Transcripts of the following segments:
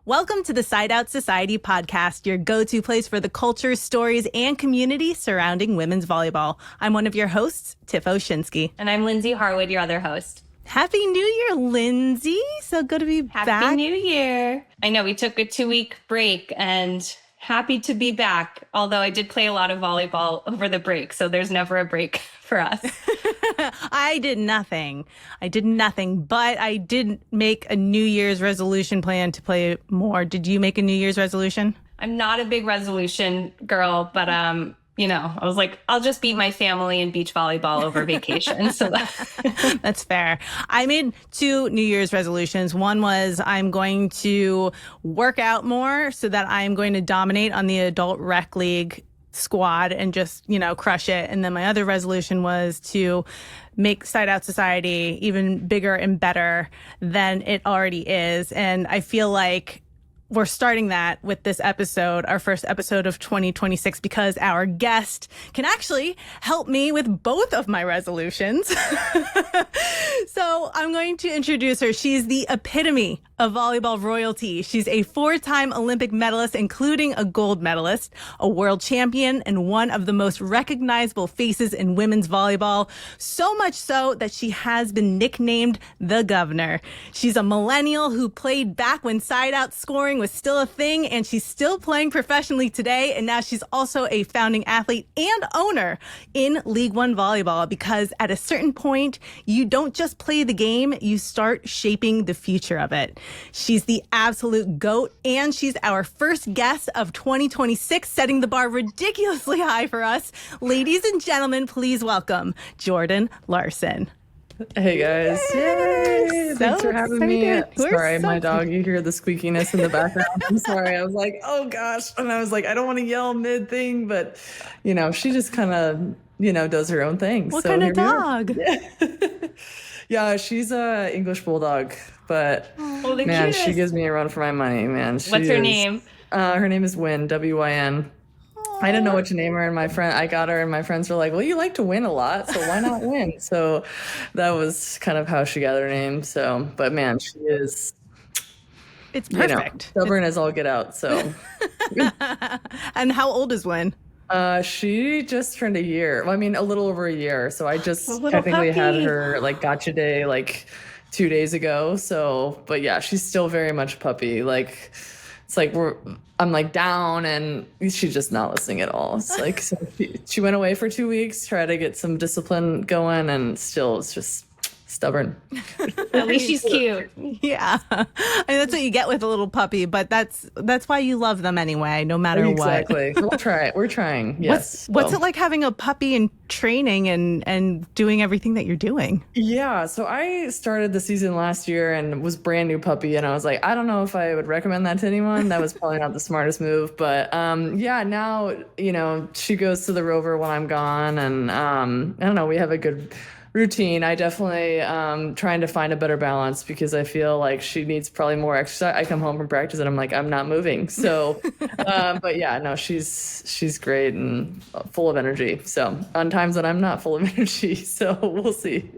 Welcome to the Side Out Society podcast, your go-to place for the culture, stories, and community surrounding women's volleyball. I'm one of your hosts, Tiff Oshinsky. And I'm Lindsay Harwood, your other host. Happy New Year, Lindsay. So good to be back. Happy New Year. I know we took a 2-week break and happy to be back. Although I did play a lot of volleyball over the break, so there's never a break for us. I did nothing, but I did make a New Year's resolution plan to play more. Did you make a New Year's resolution? I'm not a big resolution girl, but I was like, I'll just beat my family in beach volleyball over vacation. So that's fair. I made 2 New Year's resolutions. One was I'm going to work out more so that I'm going to dominate on the adult rec league squad and just, crush it. And then my other resolution was to make Side Out Society even bigger and better than it already is. And I feel like we're starting that with this episode, our first episode of 2026, because our guest can actually help me with both of my resolutions. So I'm going to introduce her. She's the epitome of volleyball royalty. She's a 4-time Olympic medalist, including a gold medalist, a world champion, and one of the most recognizable faces in women's volleyball. So much so that she has been nicknamed the Governor. She's a millennial who played back when side-out scoring was still a thing, and she's still playing professionally today. And now she's also a founding athlete and owner in League One Volleyball, because at a certain point, you don't just play the game, you start shaping the future of it. She's the absolute GOAT, and she's our first guest of 2026, setting the bar ridiculously high for us. Ladies and gentlemen, please welcome Jordan Larson. Hey guys. Yay! Thanks for having me. Sorry, my dog, you hear the squeakiness in the background. I'm sorry. I was like, oh gosh. And I was like, I don't want to yell mid thing, but she just kind of, does her own thing. What kind of dog? Yeah, she's a English bulldog, but man, she gives me a run for my money, man. What's her name? Her name is Wynn, W-Y-N. I didn't know what to name her, and I got her, and my friends were like, well, you like to win a lot, so why not win? So that was kind of how she got her name. So, but man, she is, it's perfect. Stubborn as all get out. So, and how old is Wynn? She just turned a year. Well, I mean, a little over a year. So I just technically had her gotcha day 2 days ago. So, but yeah, she's still very much a puppy. It's like I'm down, and she's just not listening at all. It's like, so she went away for 2 weeks, tried to get some discipline going, and still it's just stubborn. At least she's cute. Yeah. I mean, that's what you get with a little puppy, but that's why you love them anyway, no matter exactly. what. We'll try it. We're trying. Yes. What's it like having a puppy and training and doing everything that you're doing? Yeah. So I started the season last year and was brand new puppy, and I was like, I don't know if I would recommend that to anyone. That was probably not the smartest move, but yeah, now, she goes to the rover when I'm gone, and I don't know, we have a good routine. I definitely trying to find a better balance, because I feel like she needs probably more exercise. I come home from practice and I'm like, I'm not moving. So, but yeah, no, she's great and full of energy. So on times that I'm not full of energy, so we'll see.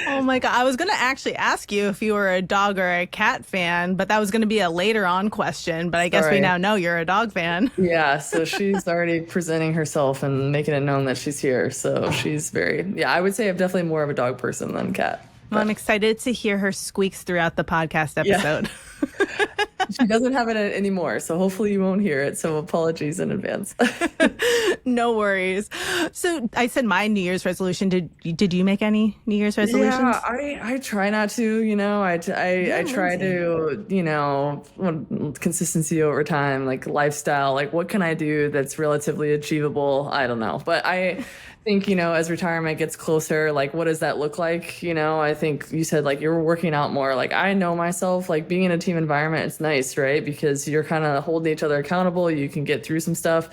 Oh my God. I was going to actually ask you if you were a dog or a cat fan, but that was going to be a later on question, but I guess we now know you're a dog fan. Yeah. So she's already presenting herself and making it known that she's here. So she's I would say I'm definitely more of a dog person than cat. Well, I'm excited to hear her squeaks throughout the podcast episode. Yeah. She doesn't have it anymore, so hopefully you won't hear it. So apologies in advance. No worries. So I said my New Year's resolution. Did you make any New Year's resolutions? Yeah, I try not to. I try to consistency over time, lifestyle. What can I do that's relatively achievable? I don't know, but I think, as retirement gets closer, what does that look like? I think you said, you're working out more. I know myself, being in a team environment, it's nice, right? Because you're kind of holding each other accountable. You can get through some stuff.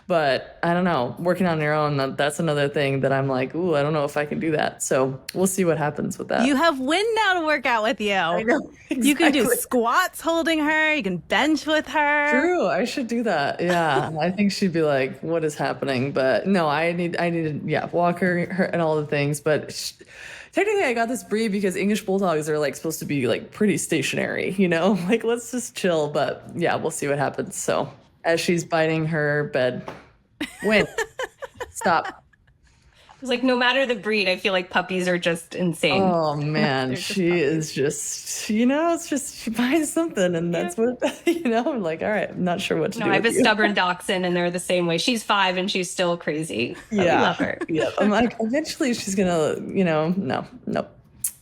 But I don't know, working on your own, that's another thing that I'm like, ooh, I don't know if I can do that. So we'll see what happens with that. You have Wynn now to work out with you. I know. Exactly. You can do squats holding her. You can bench with her. True. I should do that. Yeah. I think she'd be like, what is happening? But no, I need to walk her and all the things. But technically I got this breed because English bulldogs are like supposed to be like pretty stationary, you know, like let's just chill. But yeah, we'll see what happens. So as she's biting her bed, win, stop. It's like no matter the breed, I feel like puppies are just insane. Oh man, she is just, you know, it's just she buys something and that's what, you know, I'm like, all right, I'm not sure what to do. I have a stubborn dachshund and they're the same way. She's 5 and she's still crazy. But we love her. Yeah. I'm like, eventually she's gonna, you know, no.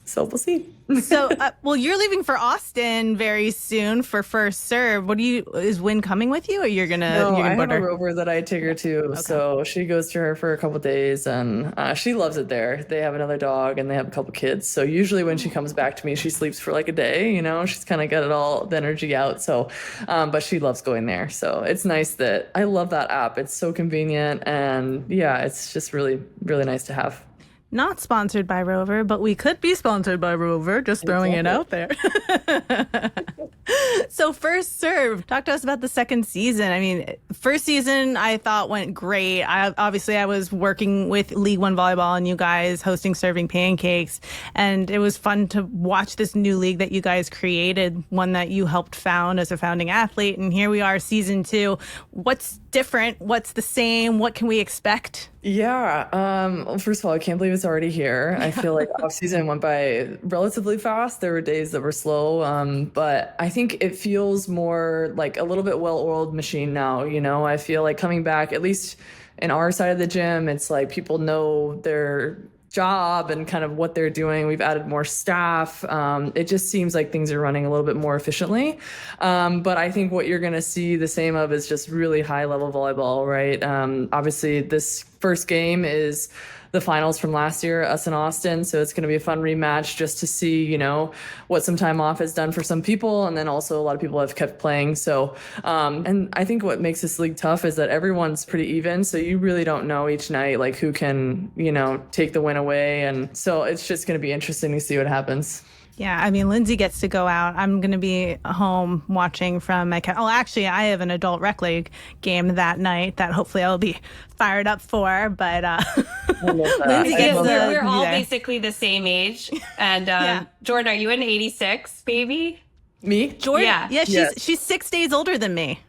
So we'll see. So, well, you're leaving for Austin very soon for first serve. Is Wynn coming with you, or you're gonna? No, you're gonna I have a rover that I take her to. Okay. So she goes to her for a couple of days, and she loves it there. They have another dog, and they have a couple kids. So usually when she comes back to me, she sleeps for like a day. You know, she's kind of got the energy out. So, but she loves going there. So it's nice that I love that app. It's so convenient, and yeah, it's just really, really nice to have. Not sponsored by Rover, but we could be sponsored by Rover. Just throwing it out there. So first serve, talk to us about the second season. I mean, first season I thought went great. I was working with League One Volleyball and you guys hosting Serving Pancakes. And it was fun to watch this new league that you guys created, one that you helped found as a founding athlete. And here we are, season 2. What's different? What's the same? What can we expect? Yeah. Well, first of all, I can't believe it's already here. I feel like off season went by relatively fast. There were days that were slow. But I think it feels more like a little bit well-oiled machine now. You know, I feel like coming back, at least in our side of the gym, it's like people know their job and kind of what they're doing. We've added more staff. It just seems like things are running a little bit more efficiently. But I think what you're going to see the same of is just really high level volleyball, right? Obviously this first game is the finals from last year, us in Austin. So it's going to be a fun rematch just to see, you know, what some time off has done for some people. And then also a lot of people have kept playing. So, and I think what makes this league tough is that everyone's pretty even. So you really don't know each night, like who can, you know, take the win away. And so it's just going to be interesting to see what happens. Yeah, I mean, Lindsay gets to go out. I'm going to be home watching from my actually, I have an adult rec league game that night that hopefully I'll be fired up for. But Lindsay gets we're all basically the same age. And Jordan, are you an 86 baby? Me? Jordan? Yeah, she's 6 days older than me.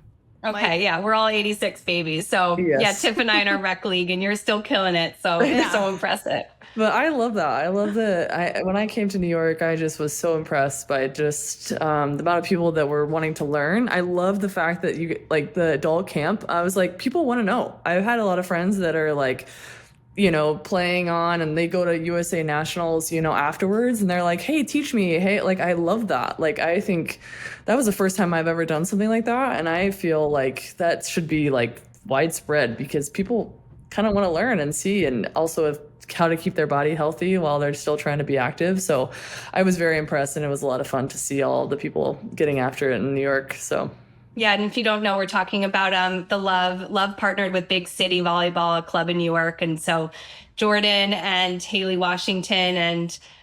Okay, yeah, we're all 86 babies. So yeah, Tiff and I in our rec league, and you're still killing it. So it's so impressive. But I love that. I love that. When I came to New York, I just was so impressed by just the amount of people that were wanting to learn. I love the fact that you like the adult camp. I was like, people want to know. I've had a lot of friends that are like, you know, playing on and they go to USA Nationals, you know, afterwards. And they're like, hey, teach me. Hey, like, I love that. Like, I think that was the first time I've ever done something like that. And I feel like that should be like widespread because people kind of want to learn and see. And also how to keep their body healthy while they're still trying to be active. So I was very impressed and it was a lot of fun to see all the people getting after it in New York. So yeah, and if you don't know, we're talking about the Love partnered with Big City Volleyball, a club in New York. And so Jordan and Haley Washington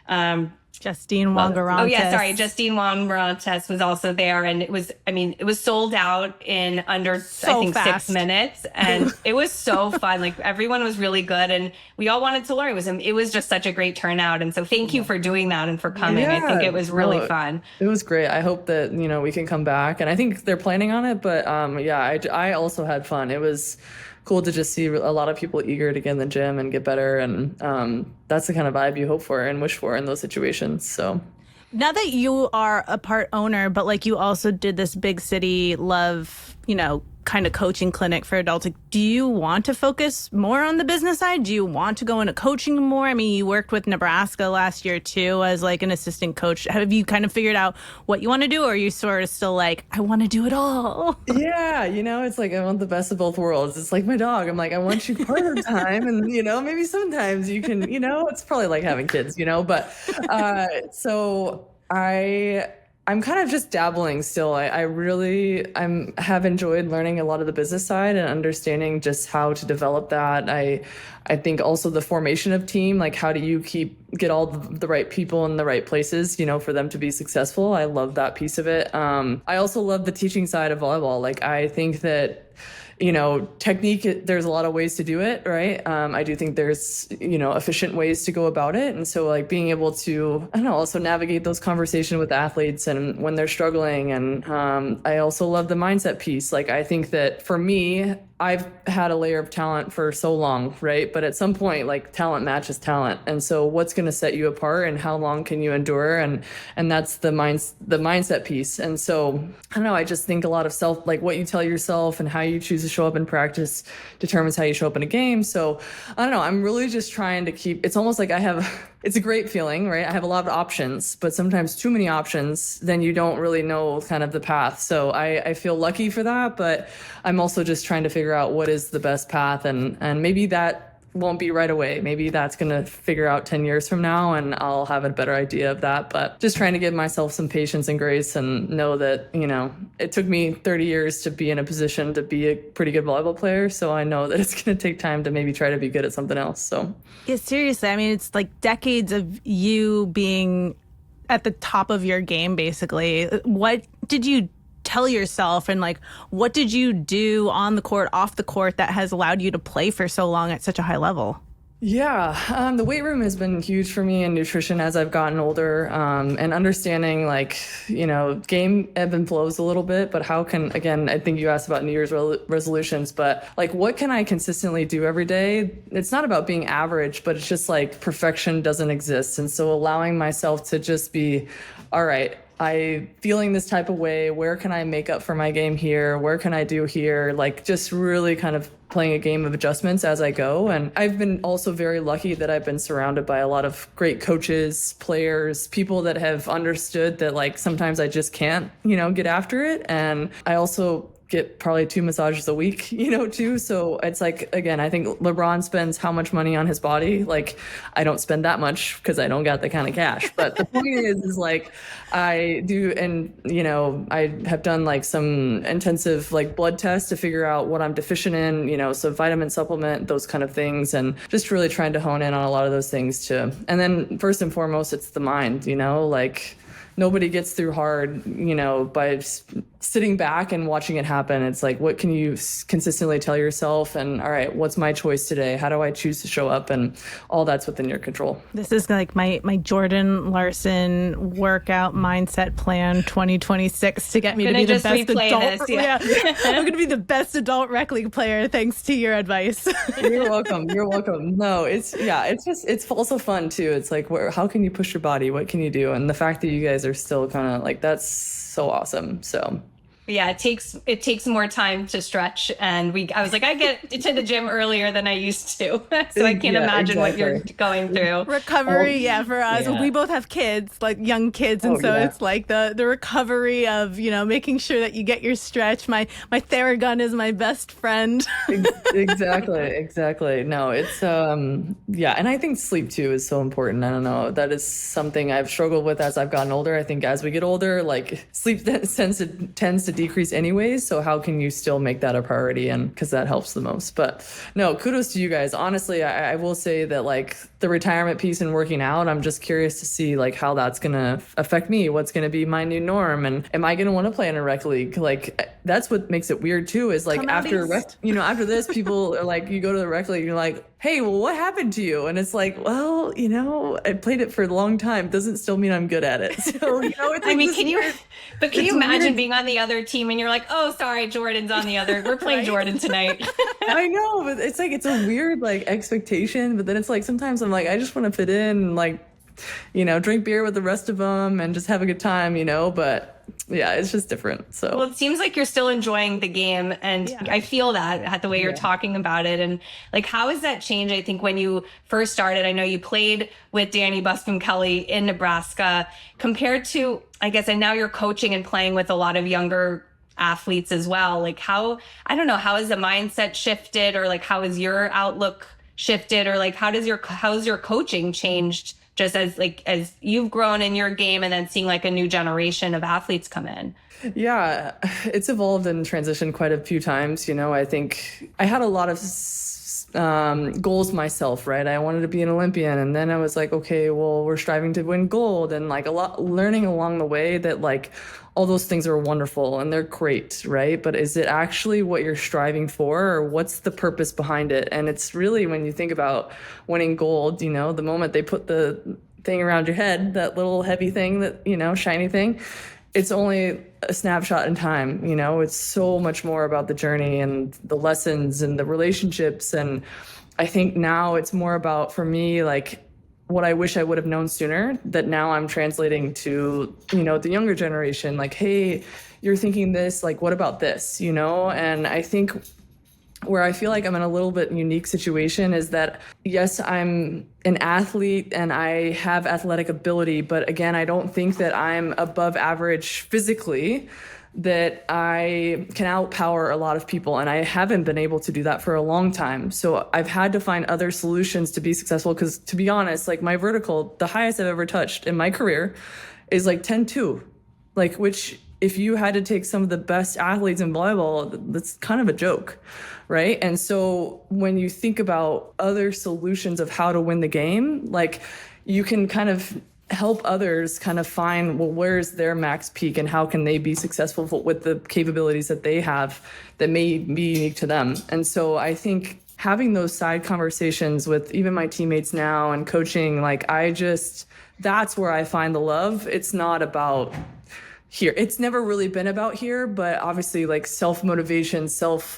and Justine Wangarantes. Oh yeah, sorry. Justine Wangarantes was also there, and it was sold out in under I think fast. 6 minutes, and it was so fun. Like everyone was really good, and we all wanted to learn. It was just such a great turnout, and so thank you for doing that and for coming. Yeah, I think it was really fun. It was great. I hope that we can come back, and I think they're planning on it. But I also had fun. It was cool to just see a lot of people eager to get in the gym and get better. And that's the kind of vibe you hope for and wish for in those situations. So now that you are a part owner, but like you also did this Big City Love, kind of coaching clinic for adults, like, do you want to focus more on the business side? Do you want to go into coaching more? I mean, you worked with Nebraska last year too as like an assistant coach. Have you kind of figured out what you want to do, or are you sort of still like, I want to do it all? Yeah, it's like I want the best of both worlds. It's like my dog. I'm like, I want you part of the time, and maybe sometimes you can, it's probably like having kids, but so I'm kind of just dabbling still. I really have enjoyed learning a lot of the business side and understanding just how to develop that. I think also the formation of team, like how do you get all the right people in the right places, for them to be successful. I love that piece of it. I also love the teaching side of volleyball. Like I think that technique, there's a lot of ways to do it, right? I do think there's, efficient ways to go about it. And so like being able to, I don't know, also navigate those conversations with athletes and when they're struggling. And I also love the mindset piece. Like, I think that for me, I've had a layer of talent for so long, right? But at some point, like, talent matches talent. And so what's going to set you apart and how long can you endure? And that's the mindset piece. And so, I don't know, I just think a lot of like what you tell yourself and how you choose to show up in practice determines how you show up in a game. So I don't know, I'm really just trying to it's almost like it's a great feeling, right? I have a lot of options, but sometimes too many options, then you don't really know kind of the path. So I feel lucky for that, but I'm also just trying to figure out what is the best path, and maybe that won't be right away. Maybe that's going to figure out 10 years from now and I'll have a better idea of that. But just trying to give myself some patience and grace and know that, it took me 30 years to be in a position to be a pretty good volleyball player. So I know that it's going to take time to maybe try to be good at something else. So yeah, seriously. I mean, it's like decades of you being at the top of your game, basically. What did you tell yourself, and like, what did you do on the court, off the court, that has allowed you to play for so long at such a high level? Yeah, the weight room has been huge for me, and nutrition as I've gotten older, and understanding like, game ebb and flows a little bit, but how can, again, I think you asked about New Year's resolutions, but like, what can I consistently do every day? It's not about being average, but it's just like perfection doesn't exist. And so allowing myself to just be, all right, I feeling this type of way, where can I make up for my game here? Where can I do here? Like, just really kind of playing a game of adjustments as I go. And I've been also very lucky that I've been surrounded by a lot of great coaches, players, people that have understood that like sometimes I just can't, get after it. And I also get probably 2 massages a week, too. So it's like, again, I think LeBron spends how much money on his body? Like, I don't spend that much because I don't got the kind of cash. But the point is like, I do, and, I have done like some intensive like blood tests to figure out what I'm deficient in, so vitamin supplement, those kind of things, and just really trying to hone in on a lot of those things too. And then first and foremost, it's the mind, like, nobody gets through hard, by sitting back and watching it happen. It's like, what can you consistently tell yourself? And all right, what's my choice today? How do I choose to show up? And all that's within your control. This is like my Jordan Larson workout mindset plan 2026 to get me to be the best adult. This, yeah. I'm going to be the best adult rec league player thanks to your advice. You're welcome. No, it's also fun too. It's like, how can you push your body? What can you do? And the fact that you guys are still kind of like, that's so awesome. So yeah, it takes more time to stretch, and I was like, I get to the gym earlier than I used to, so I can't imagine what you're going through. Recovery, for us, we both have kids, like young kids, and it's like the recovery of making sure that you get your stretch. My Theragun is my best friend. Exactly. No, it's and I think sleep too is so important. I don't know, that is something I've struggled with as I've gotten older. I think as we get older, like sleep tends to decrease anyways, so how can you still make that a priority? And because that helps the most. But no, kudos to you guys. Honestly, I will say that like the retirement piece and working out, I'm just curious to see like how that's gonna affect me, what's gonna be my new norm, and am I gonna want to play in a rec league? Like, that's what makes it weird too, is like after this, people are like, you go to the rec league, you're like, hey, well, what happened to you? And it's like, well, I played it for a long time. Doesn't still mean I'm good at it. So, it's I mean, can you imagine being on the other team and you're like, oh, sorry, Jordan's on the other. We're playing Jordan tonight. I know, but it's like, it's a weird like expectation. But then it's like, sometimes I'm like, I just want to fit in and like, drink beer with the rest of them and just have a good time, but yeah, it's just different. So, well, it seems like you're still enjoying the game, and I feel that at the way you're talking about it. And like, how has that changed? I think when you first started, I know you played with Danny Buscom Kelly in Nebraska compared to, I guess, and now you're coaching and playing with a lot of younger athletes as well. Like, how has the mindset shifted, or like, how has your outlook shifted, or like, how's your coaching changed? Just as you've grown in your game, and then seeing like a new generation of athletes come in. Yeah, it's evolved and transitioned quite a few times. I think I had a lot of goals myself, right? I wanted to be an Olympian, and then I was like, okay, well, we're striving to win gold, and like a lot learning along the way that like all those things are wonderful and they're great, right? But is it actually what you're striving for, or what's the purpose behind it? And it's really, when you think about winning gold, you know, the moment they put the thing around your head, that little heavy thing, that, you know, shiny thing, it's only a snapshot in time. You know, it's so much more about the journey and the lessons and the relationships. And I think now it's more about, for me, like, what I wish I would have known sooner, that now I'm translating to, you know, the younger generation, like, hey, you're thinking this, like, what about this, you know? And I think where I feel like I'm in a little bit unique situation is that, yes, I'm an athlete and I have athletic ability, but again, I don't think that I'm above average physically, that I can outpower a lot of people, and I haven't been able to do that for a long time. So I've had to find other solutions to be successful, because, to be honest, like, my vertical, the highest I've ever touched in my career is like 10-2, like, which, if you had to take some of the best athletes in volleyball, that's kind of a joke, right? And so when you think about other solutions of how to win the game, like, you can kind of help others kind of find, well, where's their max peak and how can they be successful with the capabilities that they have that may be unique to them. And so I think having those side conversations with even my teammates now and coaching, like, that's where I find the love. It's not about here. It's never really been about here, but obviously, like, self-motivation, striving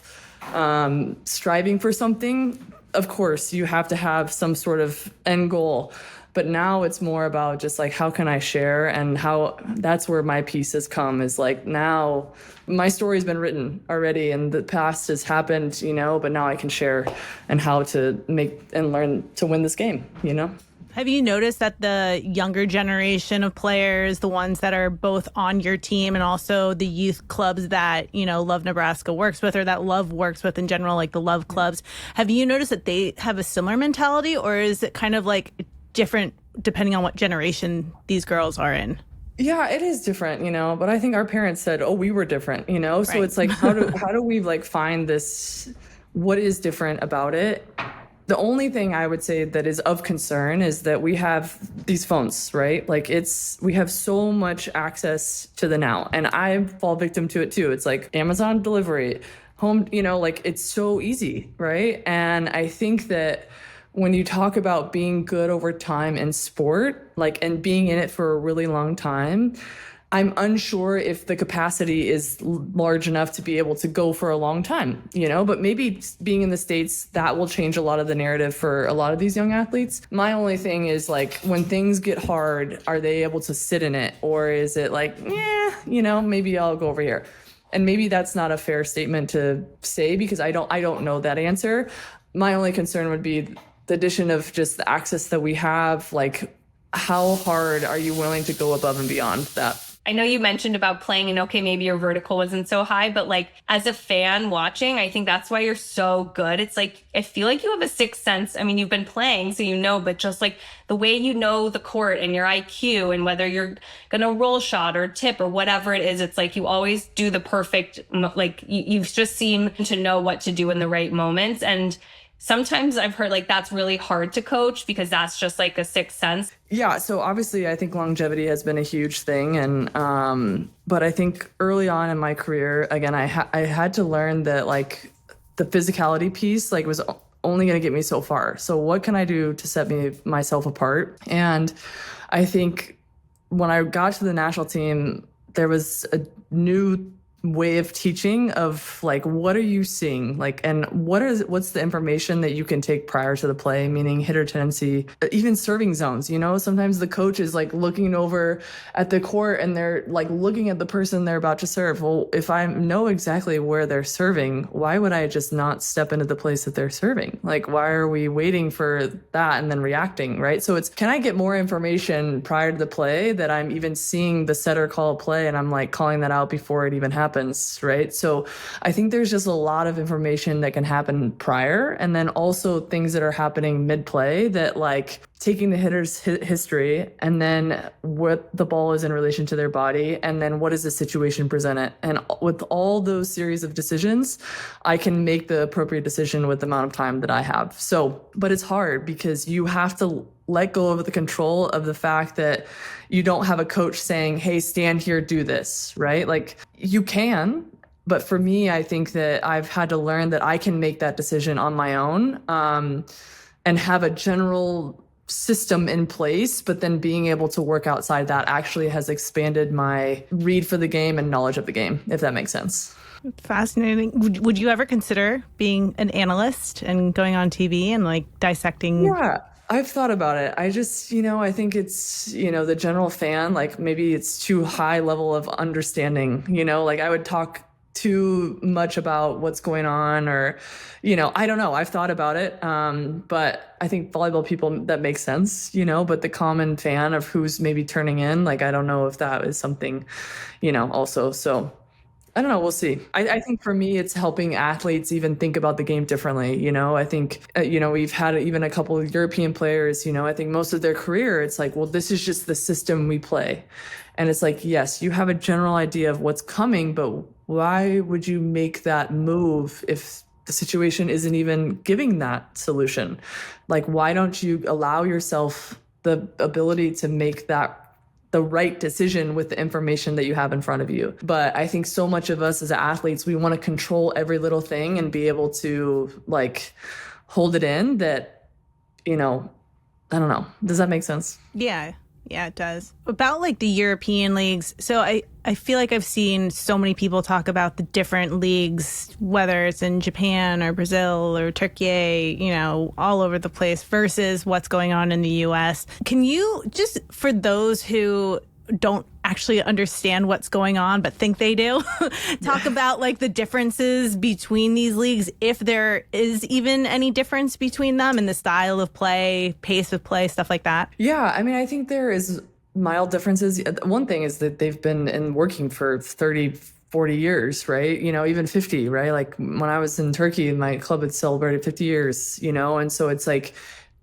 for something, of course, you have to have some sort of end goal. But now it's more about just, like, how can I share, and how that's where my piece has come, is like, now my story's been written already and the past has happened, you know, but now I can share and how to make and learn to win this game, you know? Have you noticed that the younger generation of players, the ones that are both on your team and also the youth clubs that, you know, Love Nebraska works with, or that Love works with in general, like the Love clubs, have you noticed that they have a similar mentality, or is it kind of like different depending on what generation these girls are in? Yeah, it is different, you know, but I think our parents said, oh, we were different, you know? So Right. It's like, how do we, like, find this, what is different about it? The only thing I would say that is of concern is that we have these phones, right? Like, we have so much access to the now, and I fall victim to it too. It's like Amazon delivery, home, you know, like, it's so easy, right? And I think that when you talk about being good over time in sport, like, and being in it for a really long time, I'm unsure if the capacity is large enough to be able to go for a long time, you know, but maybe being in the States, that will change a lot of the narrative for a lot of these young athletes. My only thing is, like, when things get hard, are they able to sit in it? Or is it like, you know, maybe I'll go over here. And maybe that's not a fair statement to say, because I don't know that answer. My only concern would be the addition of just the access that we have. Like, how hard are you willing to go above and beyond that? I know you mentioned about playing and okay, maybe your vertical wasn't so high, but like, as a fan watching, I think that's why you're so good. It's like, I feel like you have a sixth sense. I mean, you've been playing, so you know, but just like the way you know the court and your IQ and whether you're going to roll shot or tip or whatever it is, it's like you always do the perfect, like you just seem to know what to do in the right moments. And sometimes I've heard like that's really hard to coach because that's just like a sixth sense. Yeah. So obviously I think longevity has been a huge thing. And, but I think early on in my career, again, I had to learn that like the physicality piece, like was only going to get me so far. So what can I do to set myself apart? And I think when I got to the national team, there was a new way of teaching of like, what are you seeing? Like, and what's the information that you can take prior to the play, meaning hitter tendency, even serving zones, you know, sometimes the coach is like looking over at the court and they're like looking at the person they're about to serve. Well, if I know exactly where they're serving, why would I just not step into the place that they're serving? Like, why are we waiting for that and then reacting, right? So it's, can I get more information prior to the play that I'm even seeing the setter call a play and I'm like calling that out before it even happens, right? So I think there's just a lot of information that can happen prior, and then also things that are happening mid-play that like taking the hitter's history and then what the ball is in relation to their body, and then what does the situation present it. And with all those series of decisions, I can make the appropriate decision with the amount of time that I have. So, but it's hard because you have to let go of the control of the fact that you don't have a coach saying, hey, stand here, do this, right? Like you can, but for me, I think that I've had to learn that I can make that decision on my own, and have a general system in place, but then being able to work outside that actually has expanded my read for the game and knowledge of the game, if that makes sense. Fascinating. Would you ever consider being an analyst and going on TV and like dissecting? Yeah, I've thought about it. I just, I think it's, the general fan, like maybe it's too high level of understanding, like I would talk too much about what's going on, or, I don't know. I've thought about it. But I think volleyball people, that makes sense, but the common fan of who's maybe turning in, like, I don't know if that is something, also. So I don't know. We'll see. I think for me, it's helping athletes even think about the game differently. I think, we've had even a couple of European players, I think most of their career, it's like, well, this is just the system we play. And it's like, yes, you have a general idea of what's coming, but why would you make that move if the situation isn't even giving that solution? Like, why don't you allow yourself the ability to make the right decision with the information that you have in front of you? But I think so much of us as athletes, we want to control every little thing and be able to like hold it in that, I don't know. Does that make sense? Yeah. Yeah, it does. About like the European leagues. So I feel like I've seen so many people talk about the different leagues, whether it's in Japan or Brazil or Turkey, all over the place versus what's going on in the US. Can you just, for those who don't actually understand what's going on but think they do, talk about like the differences between these leagues, if there is even any difference between them in the style of play, pace of play, stuff like that? Yeah, I mean, I think there is mild differences. One thing is that they've been working for 30, 40 years, right? Even 50, right? Like when I was in Turkey, my club had celebrated 50 years, and so it's like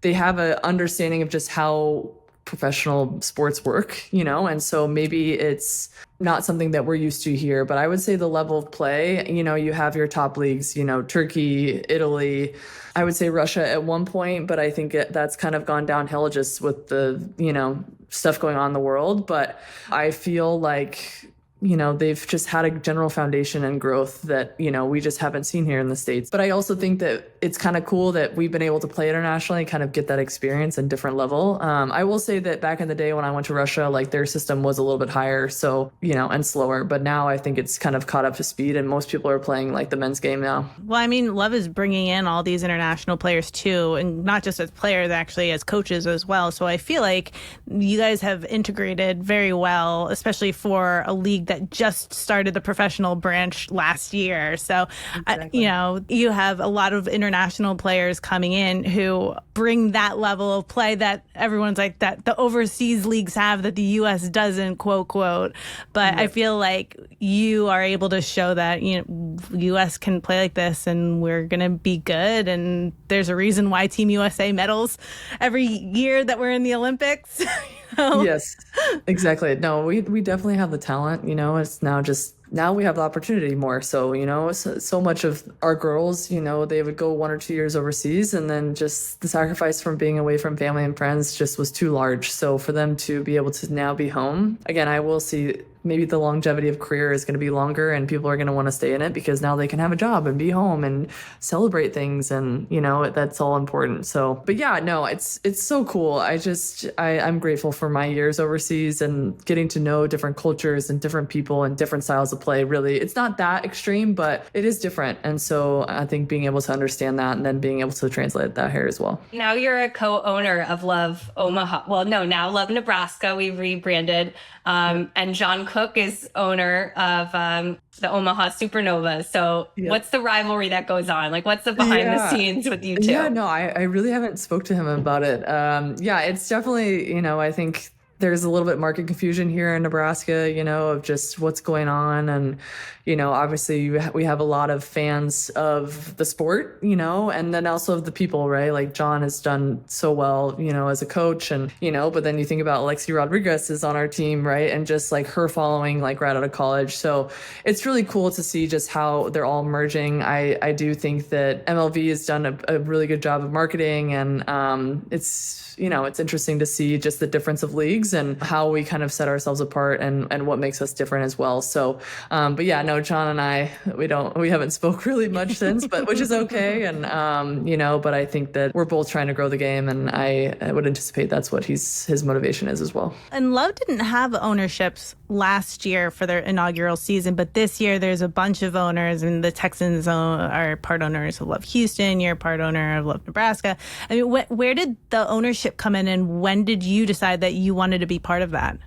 they have an understanding of just how professional sports work, and so maybe it's not something that we're used to here, but I would say the level of play, you have your top leagues, Turkey, Italy, I would say Russia at one point, but I think that's kind of gone downhill just with the, stuff going on in the world. But I feel like, they've just had a general foundation and growth that, we just haven't seen here in the States. But I also think that it's kind of cool that we've been able to play internationally, kind of get that experience and different level. I will say that back in the day when I went to Russia, like their system was a little bit higher, so, and slower. But now I think it's kind of caught up to speed and most people are playing like the men's game now. Well, I mean, Love is bringing in all these international players too, and not just as players, actually as coaches as well. So I feel like you guys have integrated very well, especially for a league that just started the professional branch last year. So, exactly. You have a lot of international players coming in who bring that level of play that everyone's like, that the overseas leagues have that the U.S. doesn't, quote, quote. But I feel like you are able to show that, U.S. can play like this and we're going to be good. And there's a reason why Team USA medals every year that we're in the Olympics. Yes, exactly. No, we definitely have the talent, it's now we have the opportunity more. So, so much of our girls, they would go 1 or 2 years overseas and then just the sacrifice from being away from family and friends just was too large. So for them to be able to now be home, again, I will see maybe the longevity of career is going to be longer and people are going to want to stay in it because now they can have a job and be home and celebrate things. And, that's all important. So, but yeah, no, it's so cool. I'm grateful for my years overseas and getting to know different cultures and different people and different styles of play. Really, it's not that extreme, but it is different. And so I think being able to understand that and then being able to translate that here as well. Now you're a co-owner of Love Omaha. Well, no, now Love Nebraska. We've rebranded. And John Cook is owner of the Omaha Supernova. So what's the rivalry that goes on? Like, what's the behind the scenes with you two? Yeah, no, I really haven't spoke to him about it. It's definitely, I think there's a little bit market confusion here in Nebraska, of just what's going on. And, obviously we have a lot of fans of the sport, and then also of the people, right? Like John has done so well, as a coach and, but then you think about Alexi Rodriguez is on our team, right? And just like her following, like right out of college. So it's really cool to see just how they're all merging. I do think that MLV has done a really good job of marketing, and it's interesting to see just the difference of leagues and how we kind of set ourselves apart and what makes us different as well. So, but yeah, no, John and I, we haven't spoke really much since, but which is okay. And, but I think that we're both trying to grow the game, and I would anticipate that's what his motivation is as well. And Love didn't have ownerships last year for their inaugural season, but this year there's a bunch of owners, and the Texans are part owners of Love Houston. You're part owner of Love Nebraska. I mean, where did the ownership come in, and when did you decide that you wanted to be part of that?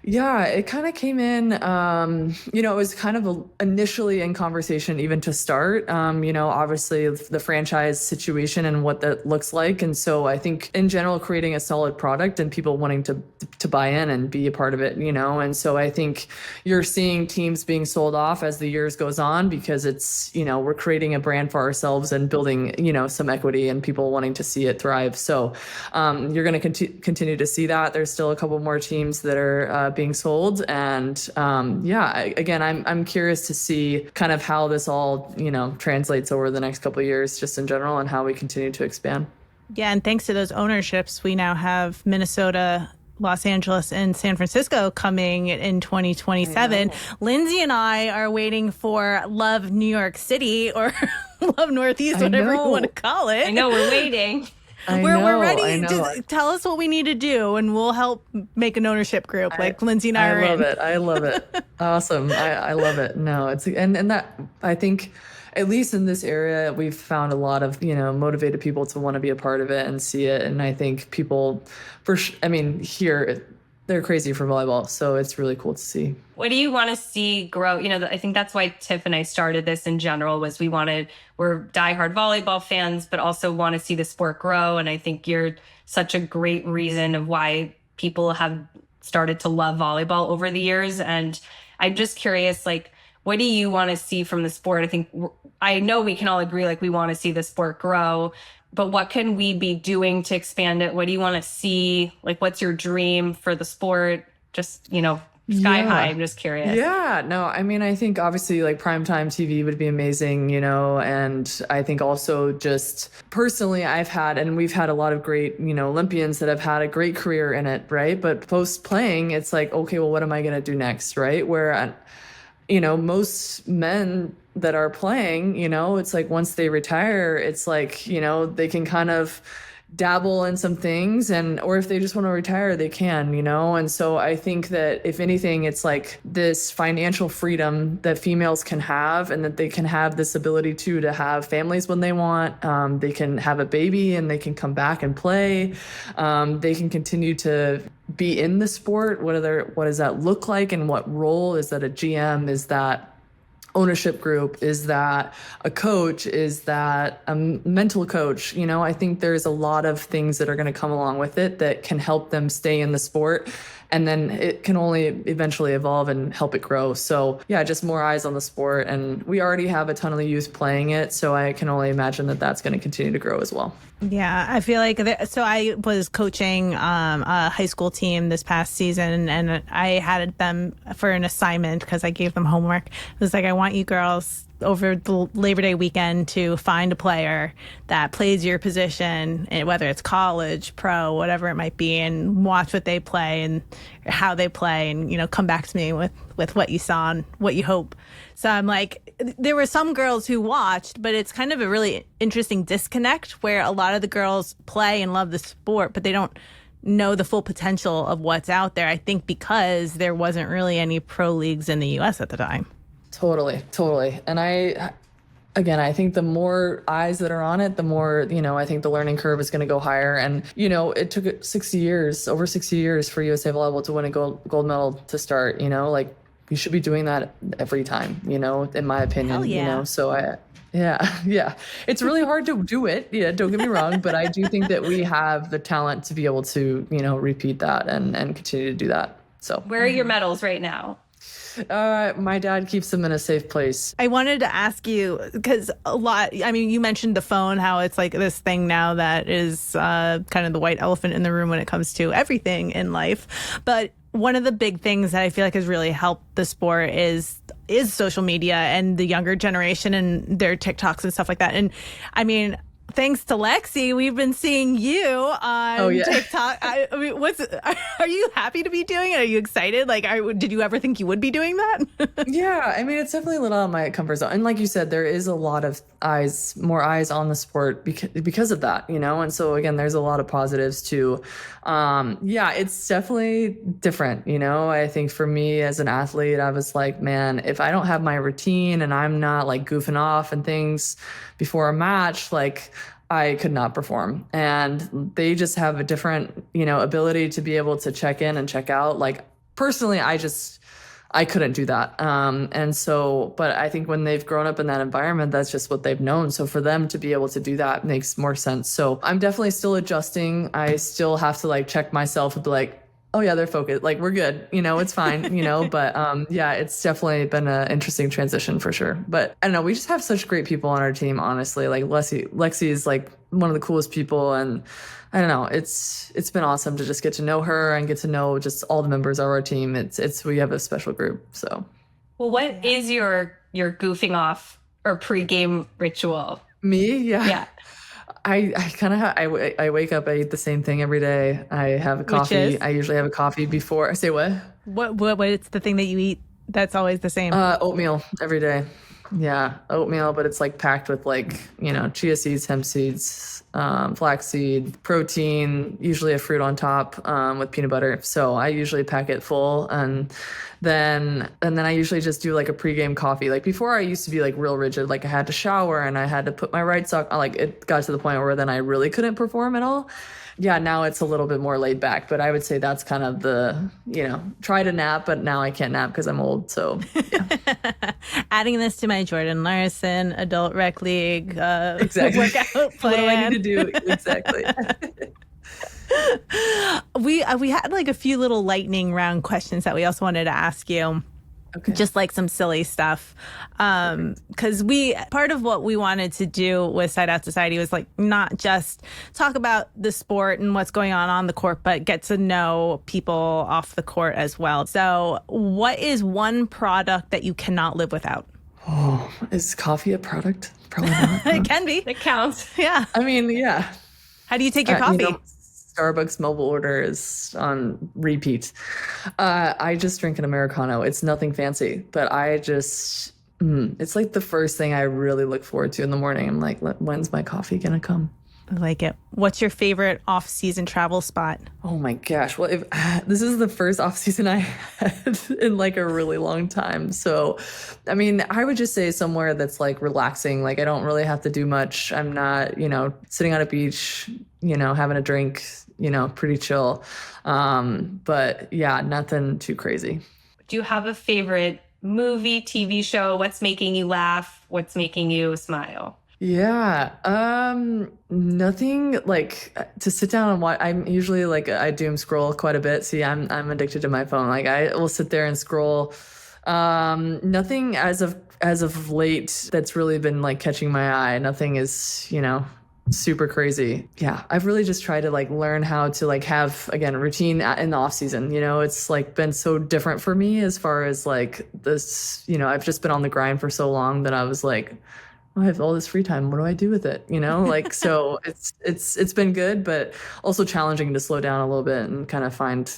Yeah, it kind of came in, it was kind of initially in conversation even to start, obviously the franchise situation and what that looks like. And so I think in general, creating a solid product and people wanting to buy in and be a part of it, and so I think you're seeing teams being sold off as the years goes on because it's, we're creating a brand for ourselves and building, some equity and people wanting to see it thrive. So you're going to continue to see that. There's still a couple more teams that are being sold. And again, I'm curious to see kind of how this all, translates over the next couple of years just in general and how we continue to expand. Yeah. And thanks to those ownerships, we now have Minnesota, Los Angeles, and San Francisco coming in 2027. Lindsay and I are waiting for Love New York City or Love Northeast, whatever you want to call it. I know, we're waiting. We're ready to tell us what we need to do, and we'll help make an ownership group like Lindsay and I are in. I love it. Awesome. I love it. No, it's and that I think at least in this area, we've found a lot of, motivated people to want to be a part of it and see it. And I think people here, they're crazy for volleyball. So it's really cool to see. What do you want to see grow? I think that's why Tiff and I started this in general was we're diehard volleyball fans, but also want to see the sport grow. And I think you're such a great reason of why people have started to love volleyball over the years. And I'm just curious, what do you want to see from the sport? I know we can all agree, we want to see the sport grow, but what can we be doing to expand it? What do you want to see? What's your dream for the sport? Just, sky high. I'm just curious. Yeah, no, I think obviously primetime TV would be amazing, and I think also just personally we've had a lot of great, Olympians that have had a great career in it, right? But post playing, it's okay, well, what am I going to do next, right? Where, most men that are playing, it's once they retire, it's they can kind of dabble in some things or if they just want to retire, they can, and so I think that if anything, it's this financial freedom that females can have and that they can have this ability to have families when they want, they can have a baby and they can come back and play, they can continue to be in the sport. What does that look like, and what role is that a GM? Is that ownership group? Is that a coach? Is that a mental coach? I think there's a lot of things that are going to come along with it that can help them stay in the sport. And then it can only eventually evolve and help it grow. So yeah, just more eyes on the sport. And we already have a ton of the youth playing it. So I can only imagine that that's going to continue to grow as well. Yeah, I feel so I was coaching a high school team this past season, and I had them for an assignment because I gave them homework. It was I want you girls over the Labor Day weekend to find a player that plays your position, whether it's college, pro, whatever it might be, and watch what they play and how they play, and come back to me with what you saw and what you hope. So I'm there were some girls who watched, but it's kind of a really interesting disconnect where a lot of the girls play and love the sport, but they don't know the full potential of what's out there. I think because there wasn't really any pro leagues in the U.S. at the time. Totally. And I think the more eyes that are on it, the more, I think the learning curve is going to go higher. And, it took over 60 years for USA Volleyball to win a gold medal to start, you should be doing that every time, in my opinion, Hell yeah. So Yeah. Yeah. It's really hard to do it. Yeah. Don't get me wrong. But I do think that we have the talent to be able to, repeat that and continue to do that. So where are your medals right now? My dad keeps them in a safe place. I wanted to ask you, because you mentioned the phone, how it's like this thing now that is kind of the white elephant in the room when it comes to everything in life. But one of the big things that I feel like has really helped the sport is social media and the younger generation and their TikToks and stuff like that. And I mean, thanks to Lexi, we've been seeing you on TikTok. I mean, are you happy to be doing it? Are you excited? Like, did you ever think you would be doing that? Yeah, I mean, it's definitely a little out of my comfort zone. And like you said, there is a lot of more eyes on the sport because of that, And so again, there's a lot of positives too. It's definitely different, I think for me as an athlete, I was like, man, if I don't have my routine and I'm not like goofing off and things before a match, like I could not perform. And they just have a different, ability to be able to check in and check out. Like personally, I couldn't do that. But I think when they've grown up in that environment, that's just what they've known. So for them to be able to do that makes more sense. So I'm definitely still adjusting. I still have to like check myself and be like, oh yeah, they're focused. Like we're good, it's fine, but it's definitely been an interesting transition for sure. But I don't know, we just have such great people on our team, honestly. Like Lexi is like one of the coolest people, and I don't know, it's been awesome to just get to know her and get to know just all the members of our team. We have a special group. So well, what is your goofing off or pregame ritual? Me? Yeah. I kind of I wake up, I eat the same thing every day. I have a coffee. I usually have a coffee before. I say what? What's the thing that you eat that's always the same? Oatmeal every day. Yeah, oatmeal, but it's like packed with like, chia seeds, hemp seeds, flaxseed, protein, usually a fruit on top with peanut butter. So I usually pack it full, and then I usually just do like a pregame coffee. Like before I used to be like real rigid, like I had to shower and I had to put my right sock on. Like it got to the point where then I really couldn't perform at all. Yeah, now it's a little bit more laid back, but I would say that's kind of the, try to nap, but now I can't nap because I'm old. So yeah. Adding this to my Jordan Larson Adult Rec League exactly. Workout plan. What do I need to do? Exactly. We had like a few little lightning round questions that we also wanted to ask you. Okay. Just like some silly stuff. Because part of what we wanted to do with Side Out Society was like not just talk about the sport and what's going on the court, but get to know people off the court as well. So what is one product that you cannot live without? Oh, is coffee a product? Probably not. It can be. It counts. Yeah. I mean, yeah. How do you take your coffee? Starbucks mobile order is on repeat. I just drink an Americano. It's nothing fancy, but it's like the first thing I really look forward to in the morning. I'm like, when's my coffee gonna come? I like it. What's your favorite off-season travel spot? Oh my gosh. Well, this is the first off-season I had in like a really long time. So, I mean, I would just say somewhere that's like relaxing. Like I don't really have to do much. I'm not, sitting on a beach, having a drink, pretty chill. But yeah, nothing too crazy. Do you have a favorite movie, TV show? What's making you laugh? What's making you smile? Yeah. Nothing like to sit down and watch. I'm usually like, I doom scroll quite a bit. See, I'm addicted to my phone. Like I will sit there and scroll. Nothing as of late that's really been like catching my eye. Nothing is, super crazy. Yeah. I've really just tried to like learn how to like have, again, routine in the off season. It's like been so different for me as far as like this, I've just been on the grind for so long that I was like, I have all this free time. What do I do with it? Like, so it's been good, but also challenging to slow down a little bit and kind of find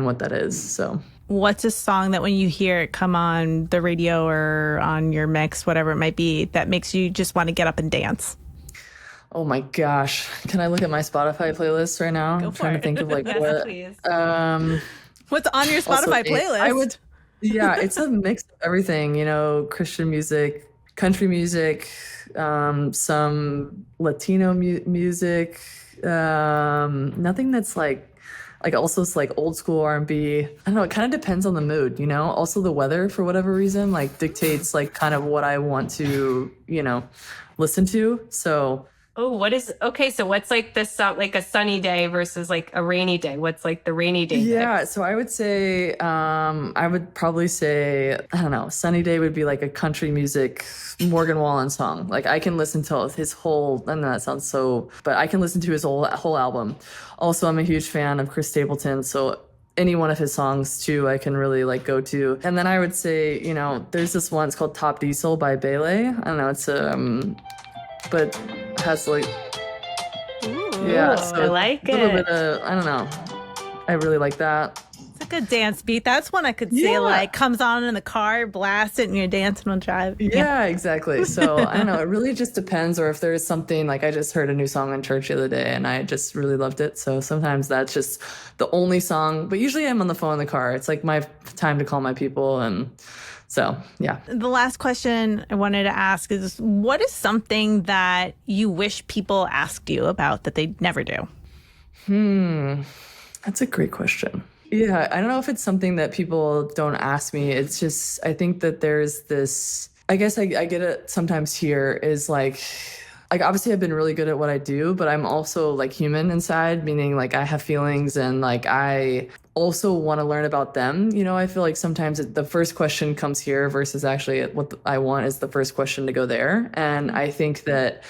what that is. So what's a song that when you hear it come on the radio or on your mix, whatever it might be, that makes you just want to get up and dance? Oh my gosh. Can I look at my Spotify playlist right now? I'm trying to think of like yes, what, please. What's on your Spotify playlist? Yeah, it's a mix of everything, Christian music, country music, some Latino music, nothing that's like Like also it's like old school R&B. I don't know. It kind of depends on the mood, you know. Also the weather for whatever reason like dictates like kind of what I want to, you know, listen to. So. Oh, okay, so what's like like a sunny day versus like a rainy day? What's like the rainy day? Yeah, so I would say, I would probably say, I don't know, sunny day would be like a country music Morgan Wallen song. Like I can listen to his whole, I know that sounds so, but I can listen to his whole album. Also, I'm a huge fan of Chris Stapleton, so any one of his songs too, I can really like go to. And then I would say, you know, there's this one, it's called Top Diesel by Bailey. I don't know, it's but has like, yeah, so I like a little it. bit of, I don't know. I really like that. It's a good dance beat. That's one I could say like comes on in the car, blast it, and you're dancing on drive. Yeah, exactly. So I don't know. It really just depends. Or if there's something like I just heard a new song in church the other day and I just really loved it. So sometimes that's just the only song. But usually I'm on the phone in the car. It's like my time to call my people. And so, yeah. The last question I wanted to ask is, what is something that you wish people asked you about that they never do? That's a great question. Yeah, I don't know if it's something that people don't ask me. It's just, I think that there's this, I guess I get it sometimes here is like obviously I've been really good at what I do, but I'm also like human inside, meaning like I have feelings and like I also want to learn about them. You know, I feel like sometimes the first question comes here versus actually what I want is the first question to go there. And I think that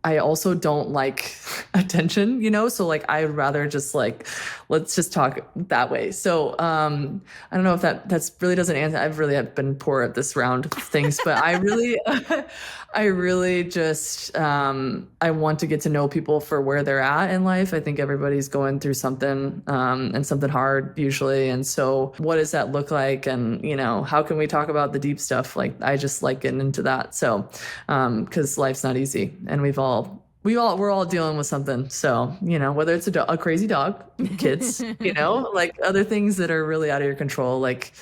I also don't like attention, you know? So like, I'd rather just like, let's just talk that way. So I don't know if that's really doesn't answer. I've really been poor at this round of things, but I really just, I want to get to know people for where they're at in life. I think everybody's going through something and something hard usually. And so what does that look like? And, you know, how can we talk about the deep stuff? Like, I just like getting into that. So, cause life's not easy and we're all dealing with something. So, you know, whether it's a crazy dog, kids, you know, like other things that are really out of your control. Like,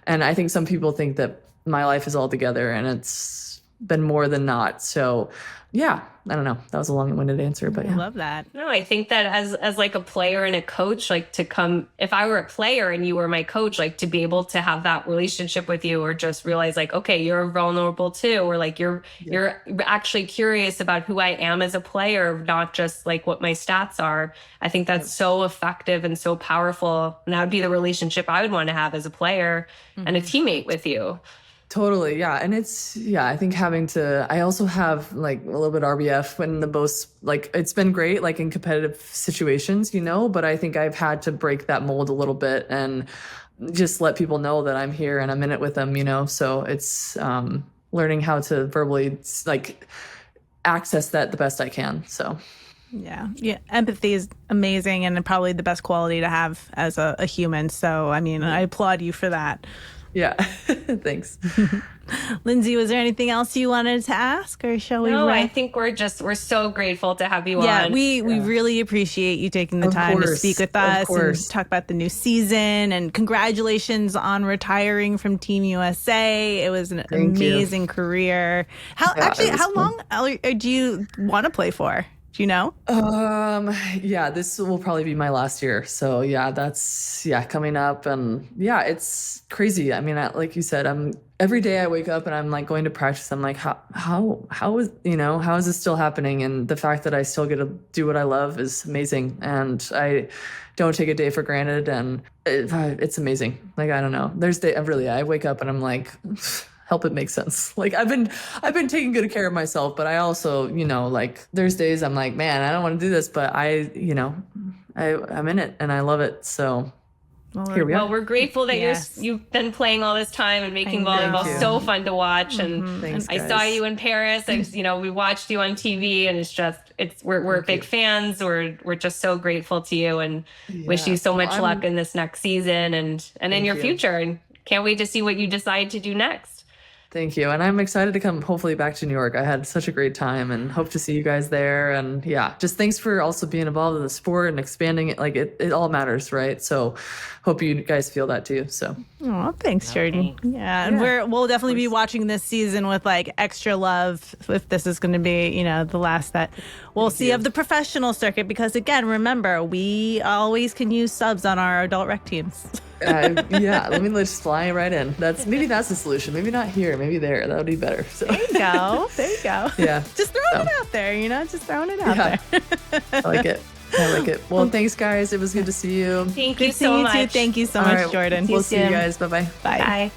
and I think some people think that my life is all together and it's been more than not. So yeah, I don't know. That was a long-winded answer, but yeah. I love that. No, I think that as like a player and a coach, like if I were a player and you were my coach, like to be able to have that relationship with you or just realize like, okay, you're vulnerable too. Or like you're actually curious about who I am as a player, not just like what my stats are. I think that's so effective and so powerful. And that would be the relationship I would want to have as a player and a teammate with you. Totally. Yeah. And I think I also have like a little bit RBF when the most, like, it's been great, like in competitive situations, you know, but I think I've had to break that mold a little bit and just let people know that I'm here and I'm in it with them, you know? So it's, learning how to verbally like access that the best I can. So. Yeah. Empathy is amazing and probably the best quality to have as a human. So, I mean, I applaud you for that. Yeah. Thanks. Lindsay, was there anything else you wanted to ask or shall we? No, I think we're so grateful to have you on. Yeah, we really appreciate you taking the time to speak with us and talk about the new season, and congratulations on retiring from Team USA. It was an amazing career. How long do you want to play for? Do you know? Yeah, this will probably be my last year. So yeah, that's coming up, and yeah, it's crazy. I mean, like you said, every day I wake up and I'm like going to practice. I'm like, how is this still happening? And the fact that I still get to do what I love is amazing. And I don't take a day for granted. And it's amazing. Like, I don't know. I wake up and I'm like, help it make sense. Like I've been taking good care of myself, but I also, you know, like there's days I'm like, man, I don't want to do this, but I'm in it and I love it. So here we are. Well, we're grateful that you've been playing all this time and making volleyball so fun to watch. And Thanks, I saw you in Paris. We watched you on TV, and we're big fans. We're just so grateful to you and wish you so much luck in this next season and in your future. And can't wait to see what you decide to do next. Thank you. And I'm excited to come hopefully back to New York. I had such a great time and hope to see you guys there. And yeah, just thanks for also being involved in the sport and expanding it. Like it all matters, right? So hope you guys feel that too. So oh, thanks, Jordan. Yeah. And we'll definitely be watching this season with like extra love if this is going to be, you know, the last that we'll see of the professional circuit, because again, remember, we always can use subs on our adult rec teams. Yeah, let me just fly right in. Maybe that's the solution. Maybe not here, maybe there. That would be better. So. There you go. Yeah. Just throwing it out there, you know, just throwing it out there. I like it. Well, thanks, guys. It was good to see you. Thank you so much. Thank you so much, Jordan. We'll see you guys. Bye-bye. Bye. Bye.